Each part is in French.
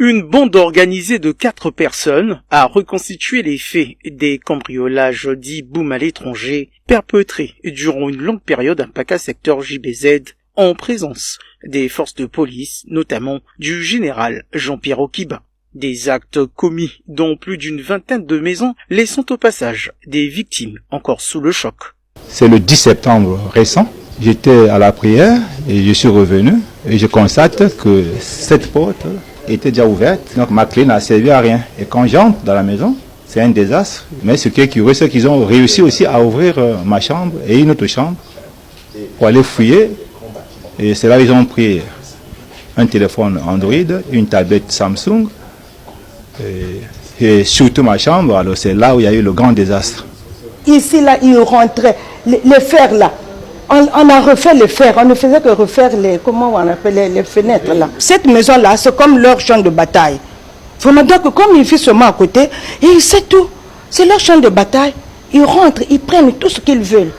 Une bande organisée de 4 personnes a reconstitué les faits des cambriolages dits boum à l'étranger perpétrés durant une longue période à Mpaka secteur JBZ en présence des forces de police, notamment du général Jean-Pierre Okiba. Des actes commis dans plus d'une vingtaine de maisons, laissant au passage des victimes encore sous le choc. C'est le 10 septembre récent. J'étais à la prière et je suis revenu et je constate que cette porte était déjà ouverte, donc ma clé n'a servi à rien. Et quand j'entre dans la maison, c'est un désastre. Mais ce qui est curieux, c'est qu'ils ont réussi aussi à ouvrir ma chambre et une autre chambre pour aller fouiller. Et c'est là qu'ils ont pris un téléphone Android, une tablette Samsung et surtout ma chambre. Alors c'est là où il y a eu le grand désastre. Ici, là, ils rentraient, les fers là. On a refait les fers, on ne faisait que refaire les fenêtres là. Cette maison-là, c'est comme leur champ de bataille. Vraiment, donc, comme ils vivent seulement à côté, et c'est tout. C'est leur champ de bataille. Ils rentrent, ils prennent tout ce qu'ils veulent.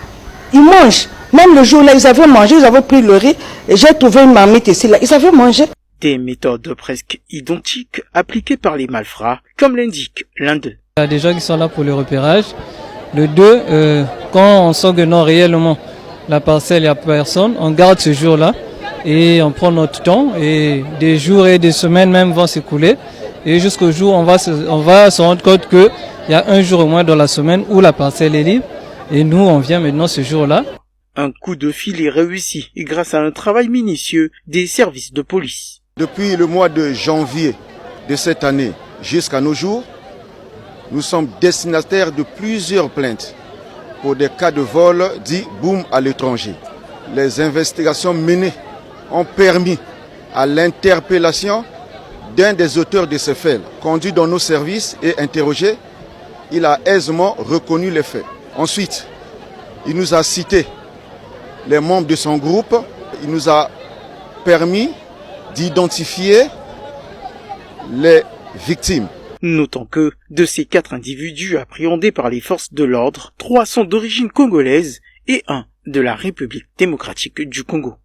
Ils mangent. Même le jour-là, ils avaient mangé, ils avaient pris le riz. Et j'ai trouvé une marmite ici, là. Ils avaient mangé. Des méthodes presque identiques appliquées par les malfrats, comme l'indique l'un d'eux. Il y a des gens qui sont là pour le repérage. Le 2, quand on sent que non, réellement, la parcelle, il n'y a personne, on garde ce jour-là et on prend notre temps et des jours et des semaines même vont s'écouler et jusqu'au jour où on va se rendre compte qu'il y a un jour au moins dans la semaine où la parcelle est libre et nous on vient maintenant ce jour-là. Un coup de fil est réussi grâce à un travail minutieux des services de police. Depuis le mois de janvier de cette année jusqu'à nos jours, nous sommes destinataires de plusieurs plaintes pour des cas de vol dits boum à l'étranger. Les investigations menées ont permis à l'interpellation d'un des auteurs de ces faits. Conduit dans nos services et interrogé, il a aisément reconnu les faits. Ensuite, il nous a cité les membres de son groupe. Il nous a permis d'identifier les victimes. Notons que, de ces 4 individus appréhendés par les forces de l'ordre, 3 sont d'origine congolaise et 1 de la République démocratique du Congo.